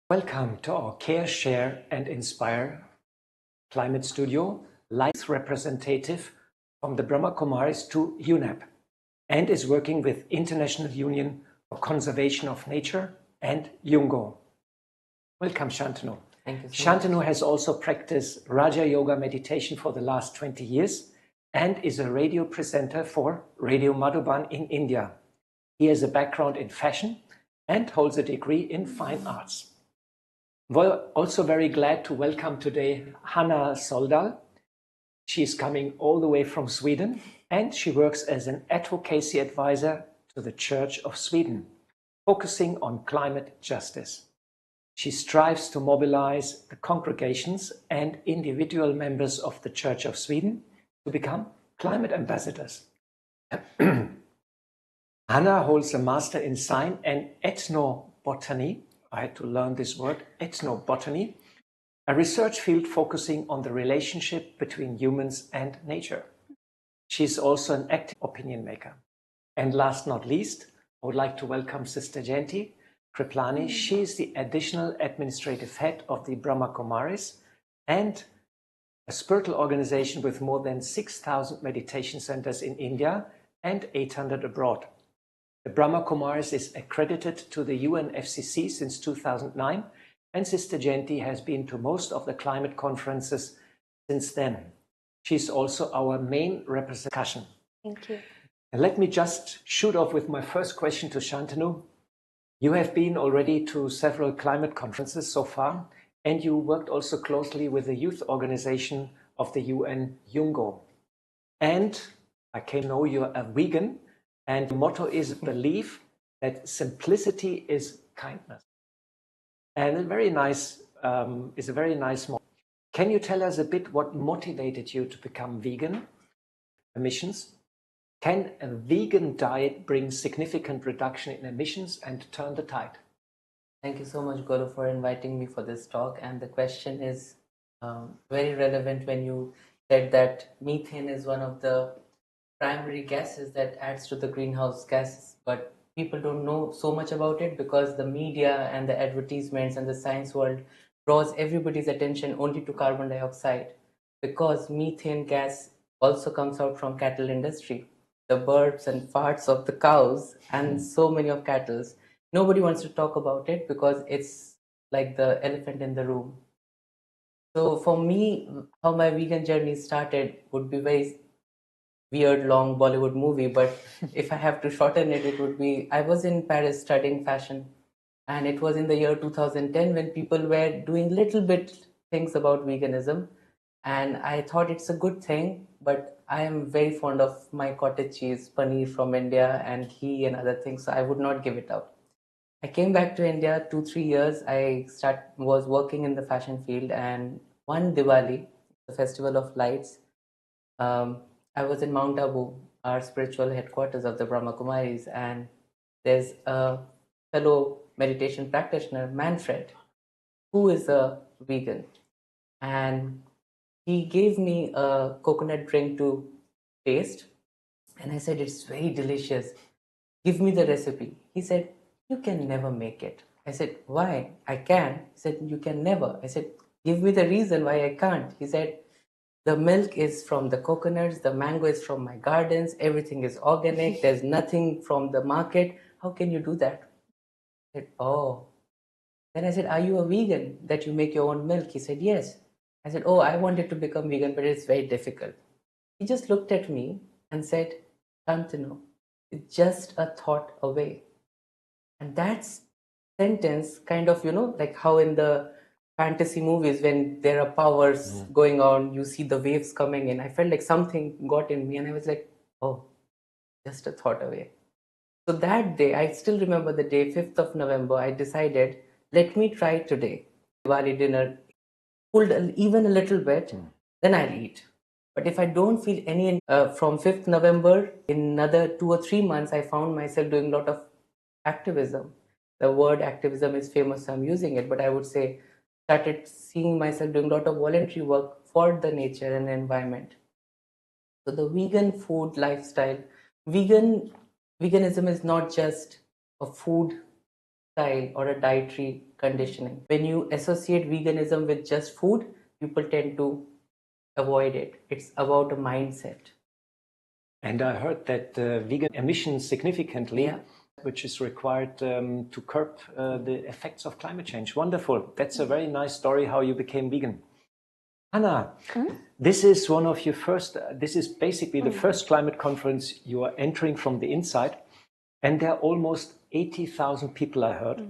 Welcome to our Care, Share and Inspire Climate Studio, live representative from the Brahma Kumaris to UNEP, and is working with International Union for Conservation of Nature and YUNGO. Welcome, Shantanu. Thank you so Shantanu much. has also practiced Raja Yoga meditation for the last 20 years and is a radio presenter for Radio Madhuban in India. He has a background in fashion and holds a degree in fine arts. We're also very glad to welcome today Hanna Soldal. She's coming all the way from Sweden, and she works as an advocacy advisor to the Church of Sweden, focusing on climate justice. She strives to mobilize the congregations and individual members of the Church of Sweden to become climate ambassadors. Hanna holds a master in science and ethnobotany. I had to learn this word, ethnobotany, a research field focusing on the relationship between humans and nature. She's also an active opinion maker. And last not least, I would like to welcome Sister Jayanti Kriplani. She is the additional administrative head of the Brahma Kumaris and a spiritual organization with more than 6,000 meditation centers in India and 800 abroad. The Brahma Kumaris is accredited to the UNFCCC since 2009, and Sister Jayanti has been to most of the climate conferences since then. She's also our main representation. Thank you. And let me just shoot off with my first question to Shantanu. You have been already to several climate conferences so far, and you worked also closely with the youth organization of the UN, YUNGO. And I came to know you're a vegan, and the motto is believe that simplicity is kindness. And a very nice motto. Can you tell us a bit what motivated you to become vegan? Emissions. Can a vegan diet bring significant reduction in emissions and turn the tide? Thank you so much, Guru, for inviting me for this talk. And the question is very relevant when you said that methane is one of the primary gases that adds to the greenhouse gases. But people don't know so much about it because the media and the advertisements and the science world draws everybody's attention only to carbon dioxide, because methane gas also comes out from cattle industry, the burps and farts of the cows and so many of cattle. Nobody wants to talk about it because it's like the elephant in the room. So for me, how my vegan journey started would be very weird, long Bollywood movie, but if I have to shorten it, it would be, I was in Paris studying fashion, and it was in the year 2010 when people were doing little bit things about veganism, and I thought it's a good thing, but I am very fond of my cottage cheese, paneer from India, and ghee and other things, so I would not give it up. I came back to India 2-3 years. I was working in the fashion field, and one Diwali, the festival of lights, I was in Mount Abu, our spiritual headquarters of the Brahma Kumaris, and there's a fellow meditation practitioner, Manfred, who is a vegan, and he gave me a coconut drink to taste, and I said, it's very delicious. Give me the recipe. He said, you can never make it. I said, why? I can. He said, you can never. I said, give me the reason why I can't. He said, the milk is from the coconuts, the mango is from my gardens, everything is organic, there's nothing from the market. How can you do that? I said, oh. Then I said, are you a vegan that you make your own milk? He said, yes. I said, oh, I wanted to become vegan, but it's very difficult. He just looked at me and said, Shantanu, it's just a thought away. And that sentence kind of, like how in the fantasy movies, when there are powers going on, you see the waves coming in. I felt like something got in me, and I was like, oh, just a thought away. So that day, I still remember the day, 5th of November, I decided, let me try today. Diwali dinner, pulled even a little bit, then I'll eat. But if I don't feel any, from 5th November, in another 2 or 3 months, I found myself doing a lot of activism. The word activism is famous, so I'm using it, but I would say started seeing myself doing a lot of voluntary work for the nature and the environment. So the vegan food lifestyle, veganism is not just a food lifestyle or a dietary conditioning. When you associate veganism with just food, people tend to avoid it. It's about a mindset. And I heard that vegan emissions significantly, which is required to curb the effects of climate change. Wonderful. That's a very nice story how you became vegan. Anna, this is one of your first, this is basically the first climate conference you are entering from the inside. And there are almost 80,000 people, I heard.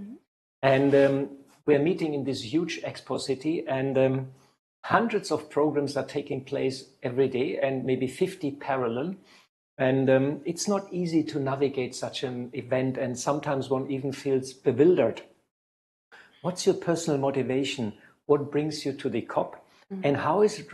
And we're meeting in this huge expo city, and hundreds of programs are taking place every day, and maybe 50 parallel. And it's not easy to navigate such an event, and sometimes one even feels bewildered. What's your personal motivation? What brings you to the COP? And how is it?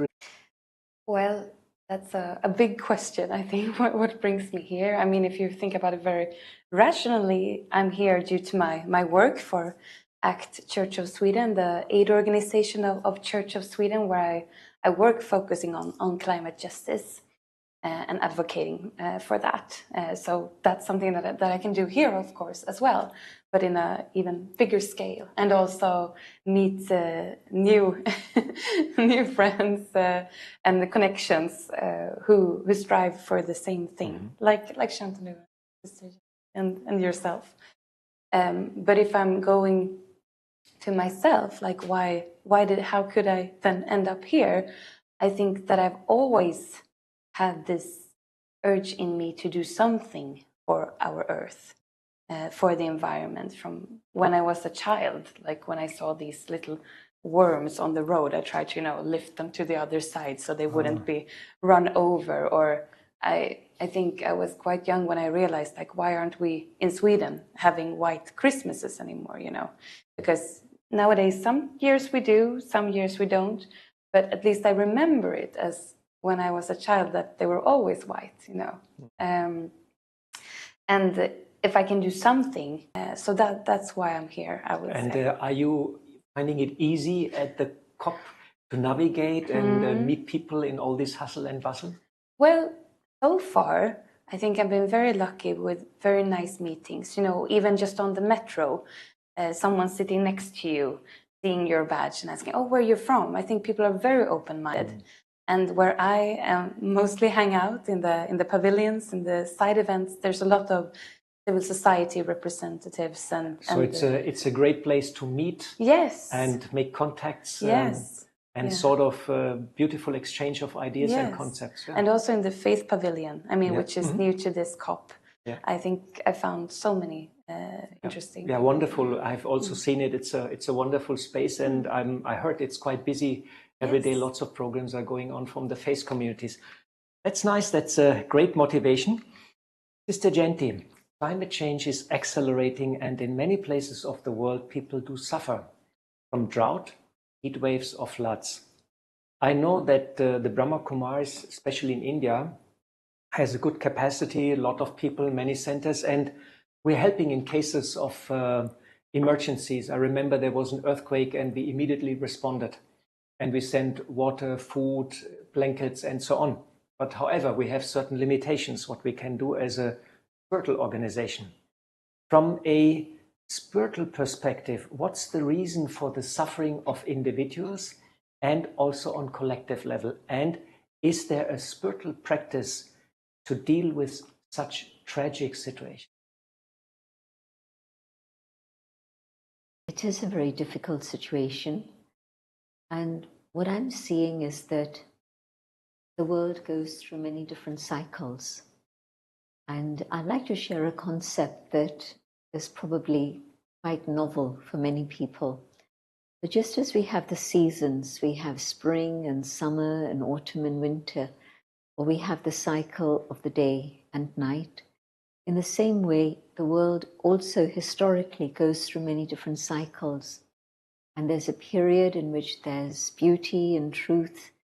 Well, that's a big question, I think, what brings me here. I mean, if you think about it very rationally, I'm here due to my work for ACT Church of Sweden, the aid organization of Church of Sweden, where I work focusing on climate justice and advocating for that. So that's something that I can do here, of course, as well, but in an even bigger scale, and also meet new new friends and the connections who strive for the same thing, like Shantanu and yourself. But if I'm going to myself, like how could I then end up here? I think that I've always had this urge in me to do something for our earth, for the environment. From when I was a child, like when I saw these little worms on the road, I tried to lift them to the other side so they wouldn't be run over. Or I think I was quite young when I realized, like, why aren't we in Sweden having white Christmases anymore? Because nowadays some years we do, some years we don't, but at least I remember it as when I was a child, that they were always white, and if I can do something, so that's why I'm here, I would say. And are you finding it easy at the COP to navigate and meet people in all this hustle and bustle? Well, so far, I think I've been very lucky with very nice meetings. Even just on the metro, someone sitting next to you, seeing your badge and asking, "Oh, where are you from?" I think people are very open-minded. And where I mostly hang out in the pavilions, in the side events, there's a lot of civil society representatives, so it's a great place to meet, and make contacts, sort of beautiful exchange of ideas and concepts. And also in the faith pavilion, which is new to this COP. I think I found so many interesting. Yeah, wonderful. I've also seen it. It's a wonderful space, and I heard it's quite busy. Every day, lots of programs are going on from the faith communities. That's nice. That's a great motivation. Sister Genti, climate change is accelerating, and in many places of the world, people do suffer from drought, heat waves, or floods. I know that the Brahma Kumaris, especially in India, has a good capacity, a lot of people, many centers, and we're helping in cases of emergencies. I remember there was an earthquake, and we immediately responded. And we send water, food, blankets, and so on. But however, we have certain limitations, what we can do as a spiritual organization. From a spiritual perspective, what's the reason for the suffering of individuals and also on collective level? And is there a spiritual practice to deal with such tragic situations? It is a very difficult situation. And what I'm seeing is that the world goes through many different cycles. And I'd like to share a concept that is probably quite novel for many people. But just as we have the seasons, we have spring and summer and autumn and winter, or we have the cycle of the day and night, in the same way, the world also historically goes through many different cycles. And there's a period in which there's beauty and truth,